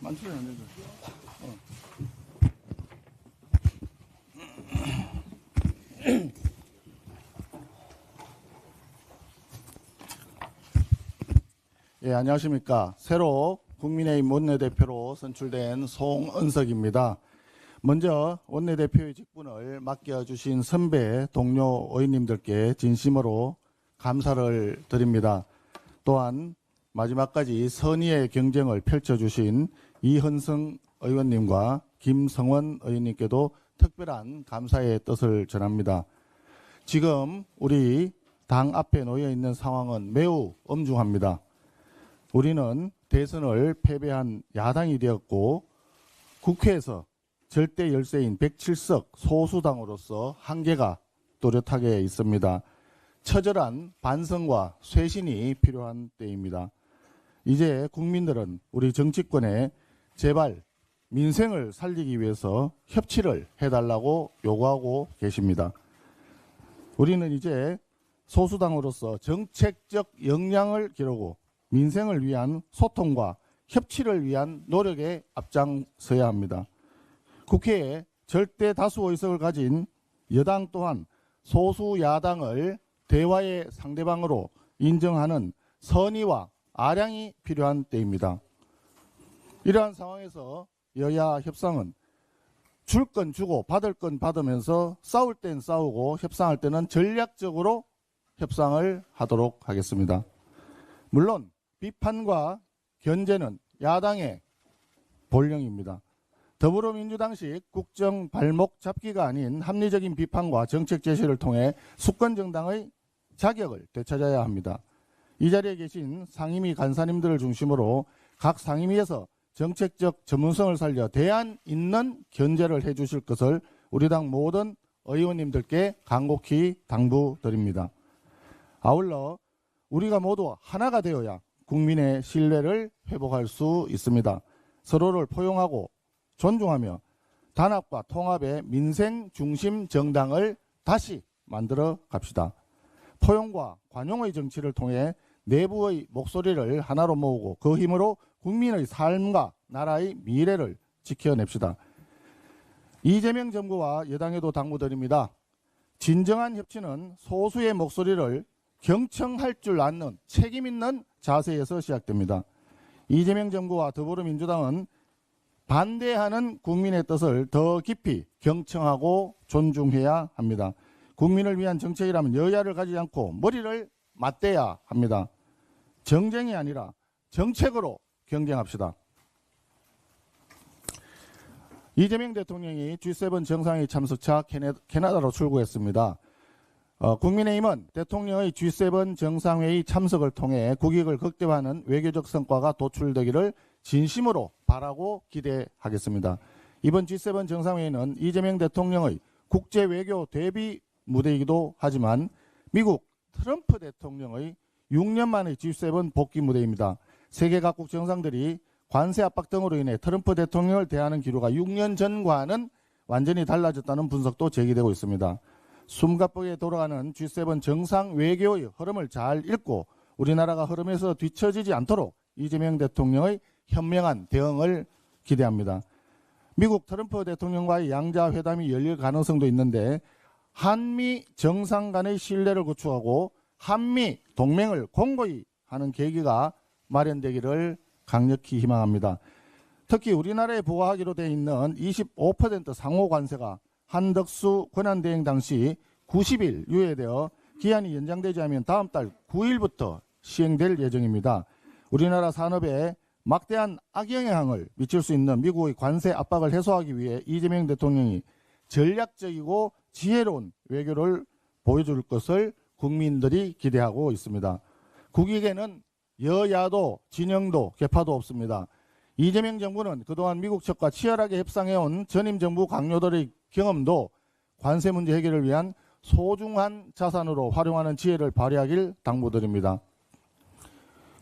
만지면 안 되죠. 예, 안녕하십니까. 새로 국민의힘 원내대표로 선출된 송은석입니다. 먼저 원내대표의 직분을 맡겨주신 선배 동료 의원님들께 진심으로 감사를 드립니다. 또한 마지막까지 선의의 경쟁을 펼쳐주신 이현성 의원님과 김성원 의원님께도 특별한 감사의 뜻을 전합니다. 지금 우리 당 앞에 놓여 있는 상황은 매우 엄중합니다. 우리는 대선을 패배한 야당이 되었고 국회에서 절대 열세인 107석 소수당으로서 한계가 뚜렷하게 있습니다. 처절한 반성과 쇄신이 필요한 때입니다. 이제 국민들은 우리 정치권에 제발 민생을 살리기 위해서 협치를 해달라고 요구하고 계십니다. 우리는 이제 소수당으로서 정책적 역량을 기르고 민생을 위한 소통과 협치를 위한 노력에 앞장서야 합니다. 국회에 절대 다수 의석을 가진 여당 또한 소수 야당을 대화의 상대방으로 인정하는 선의와 아량이 필요한 때입니다. 이러한 상황에서 여야 협상은 줄 건 주고 받을 건 받으면서 싸울 땐 싸우고 협상할 때는 전략적으로 협상을 하도록 하겠습니다. 물론 비판과 견제는 야당의 본령입니다. 더불어민주당식 국정 발목 잡기가 아닌 합리적인 비판과 정책 제시를 통해 수권정당의 자격을 되찾아야 합니다. 이 자리에 계신 상임위 간사님들을 중심으로 각 상임위에서 정책적 전문성을 살려 대안 있는 견제를 해주실 것을 우리 당 모든 의원님들께 간곡히 당부드립니다. 아울러 우리가 모두 하나가 되어야 국민의 신뢰를 회복할 수 있습니다. 서로를 포용하고 존중하며 단합과 통합의 민생 중심 정당을 다시 만들어 갑시다. 포용과 관용의 정치를 통해 내부의 목소리를 하나로 모으고 그 힘으로 국민의 삶과 나라의 미래를 지켜냅시다. 이재명 정부와 여당에도 당부드립니다. 진정한 협치는 소수의 목소리를 경청할 줄 아는 책임 있는 자세에서 시작됩니다. 이재명 정부와 더불어민주당은 반대하는 국민의 뜻을 더 깊이 경청하고 존중해야 합니다. 국민을 위한 정책이라면 여야를 가지지 않고 머리를 맞대야 합니다. 정쟁이 아니라 정책으로 경쟁합시다. 이재명 대통령이 G7 정상회의 참석차 캐나다로 출국했습니다. 국민의힘은 대통령의 G7 정상회의 참석을 통해 국익을 극대화하는 외교적 성과가 도출되기를 진심으로 바라고 기대하겠습니다. 이번 G7 정상회의는 이재명 대통령의 국제 외교 대비 무대이기도 하지만 미국 트럼프 대통령의 6년 만의 G7 복귀 무대입니다. 세계 각국 정상들이 관세 압박 등으로 인해 트럼프 대통령을 대하는 기류가 6년 전과는 완전히 달라졌다는 분석도 제기되고 있습니다. 숨가쁘게 돌아가는 G7 정상 외교의 흐름을 잘 읽고 우리나라가 흐름에서 뒤처지지 않도록 이재명 대통령의 현명한 대응을 기대합니다. 미국 트럼프 대통령과의 양자 회담이 열릴 가능성도 있는데 한미 정상 간의 신뢰를 구축하고 한미 동맹을 공고히 하는 계기가 마련되기를 강력히 희망합니다. 특히 우리나라에 부과하기로 되어 있는 25% 상호 관세가 한덕수 권한대행 당시 90일 유예되어 기한이 연장되지 않으면 다음 달 9일부터 시행될 예정입니다. 우리나라 산업에 막대한 악영향을 미칠 수 있는 미국의 관세 압박을 해소하기 위해 이재명 대통령이 전략적이고 지혜로운 외교를 보여줄 것을 국민들이 기대하고 있습니다. 국익에는 여야도 진영도 계파도 없습니다. 이재명 정부는 그동안 미국 측과 치열하게 협상해온 전임 정부 강요들의 경험도 관세 문제 해결을 위한 소중한 자산으로 활용하는 지혜를 발휘하길 당부드립니다.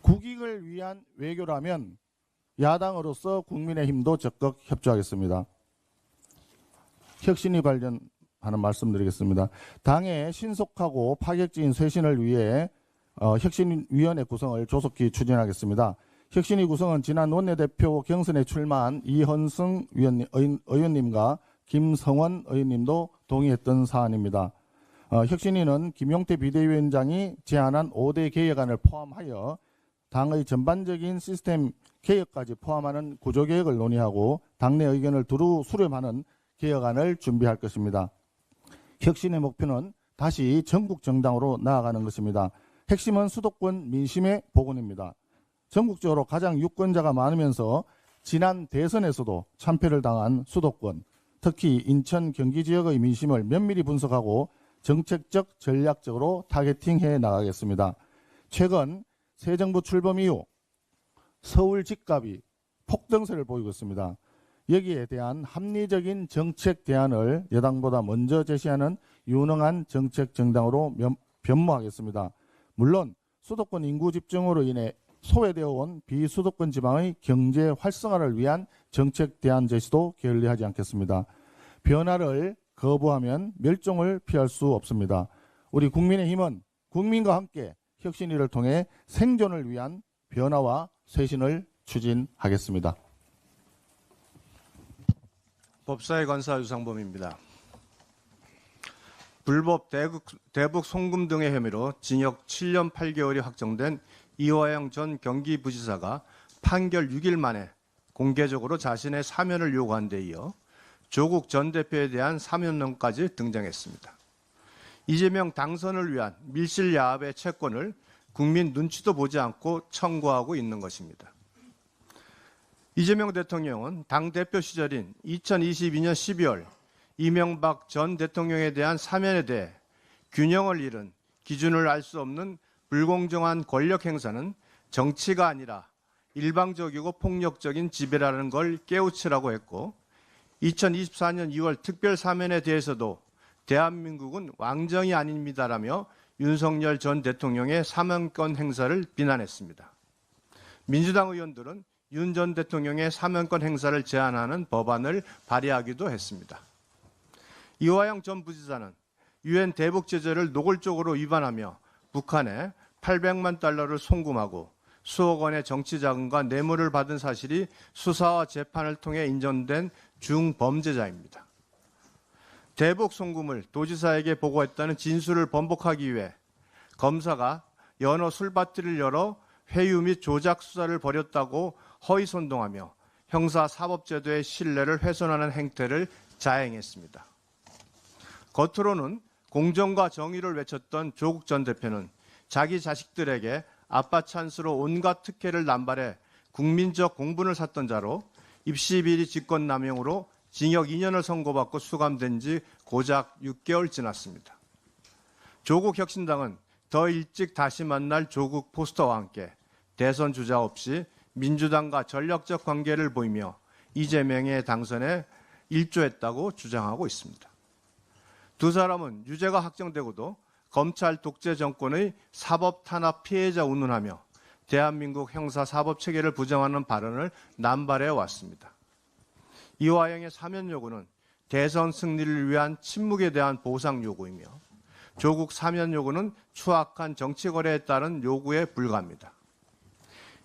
국익을 위한 외교라면 야당으로서 국민의힘도 적극 협조하겠습니다. 혁신이 관련하는 말씀드리겠습니다. 당의 신속하고 파격적인 쇄신을 위해 혁신위원회 구성을 조속히 추진하겠습니다. 혁신위 구성은 지난 원내대표 경선에 출마한 이헌승 의원님과 김성원 의원님도 동의했던 사안입니다. 혁신위는 김용태 비대위원장이 제안한 5대 개혁안을 포함하여 당의 전반적인 시스템 개혁까지 포함하는 구조개혁을 논의하고 당내 의견을 두루 수렴하는 개혁안을 준비할 것입니다. 혁신의 목표는 다시 전국 정당으로 나아가는 것입니다. 핵심은 수도권 민심의 복원입니다. 전국적으로 가장 유권자가 많으면서 지난 대선에서도 참패를 당한 수도권, 특히 인천, 경기 지역의 민심을 면밀히 분석하고 정책적, 전략적으로 타겟팅해 나가겠습니다. 최근 새 정부 출범 이후 서울 집값이 폭등세를 보이고 있습니다. 여기에 대한 합리적인 정책 대안을 여당보다 먼저 제시하는 유능한 정책 정당으로 변모하겠습니다. 물론 수도권 인구 집중으로 인해 소외되어 온 비수도권 지방의 경제 활성화를 위한 정책 대안 제시도 게을리하지 않겠습니다. 변화를 거부하면 멸종을 피할 수 없습니다. 우리 국민의힘은 국민과 함께 혁신위를 통해 생존을 위한 변화와 쇄신을 추진하겠습니다. 법사위 관사 유상범입니다. 불법 대북 송금 등의 혐의로 징역 7년 8개월이 확정된 이화영 전 경기부지사가 판결 6일 만에 공개적으로 자신의 사면을 요구한 데 이어 조국 전 대표에 대한 사면론까지 등장했습니다. 이재명 당선을 위한 밀실야합의 채권을 국민 눈치도 보지 않고 청구하고 있는 것입니다. 이재명 대통령은 당대표 시절인 2022년 12월 이명박 전 대통령에 대한 사면에 대해 균형을 잃은 기준을 알 수 없는 불공정한 권력 행사는 정치가 아니라 일방적이고 폭력적인 지배라는 걸 깨우치라고 했고 2024년 2월 특별 사면에 대해서도 대한민국은 왕정이 아닙니다라며 윤석열 전 대통령의 사면권 행사를 비난했습니다. 민주당 의원들은 윤 전 대통령의 사면권 행사를 제한하는 법안을 발의하기도 했습니다. 이화영 전 부지사는 유엔 대북 제재를 노골적으로 위반하며 북한에 800만 달러를 송금하고 수억 원의 정치 자금과 뇌물을 받은 사실이 수사와 재판을 통해 인정된 중범죄자입니다. 대북 송금을 도지사에게 보고했다는 진술을 번복하기 위해 검사가 연어 술밭들을 열어 회유 및 조작 수사를 벌였다고 허위선동하며 형사사법제도의 신뢰를 훼손하는 행태를 자행했습니다. 겉으로는 공정과 정의를 외쳤던 조국 전 대표는 자기 자식들에게 아빠 찬스로 온갖 특혜를 남발해 국민적 공분을 샀던 자로 입시비리 직권남용으로 징역 2년을 선고받고 수감된 지 고작 6개월 지났습니다. 조국 혁신당은 더 일찍 다시 만날 조국 포스터와 함께 대선 주자 없이 민주당과 전략적 관계를 보이며 이재명의 당선에 일조했다고 주장하고 있습니다. 두 사람은 유죄가 확정되고도 검찰 독재 정권의 사법 탄압 피해자 운운하며 대한민국 형사사법 체계를 부정하는 발언을 남발해 왔습니다. 이화영의 사면 요구는 대선 승리를 위한 침묵에 대한 보상 요구이며 조국 사면 요구는 추악한 정치 거래에 따른 요구에 불과합니다.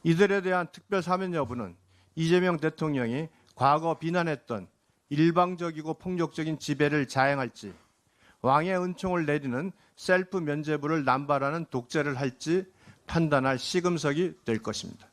이들에 대한 특별 사면 여부는 이재명 대통령이 과거 비난했던 일방적이고 폭력적인 지배를 자행할지 왕의 은총을 내리는 셀프 면죄부를 남발하는 독재를 할지 판단할 시금석이 될 것입니다.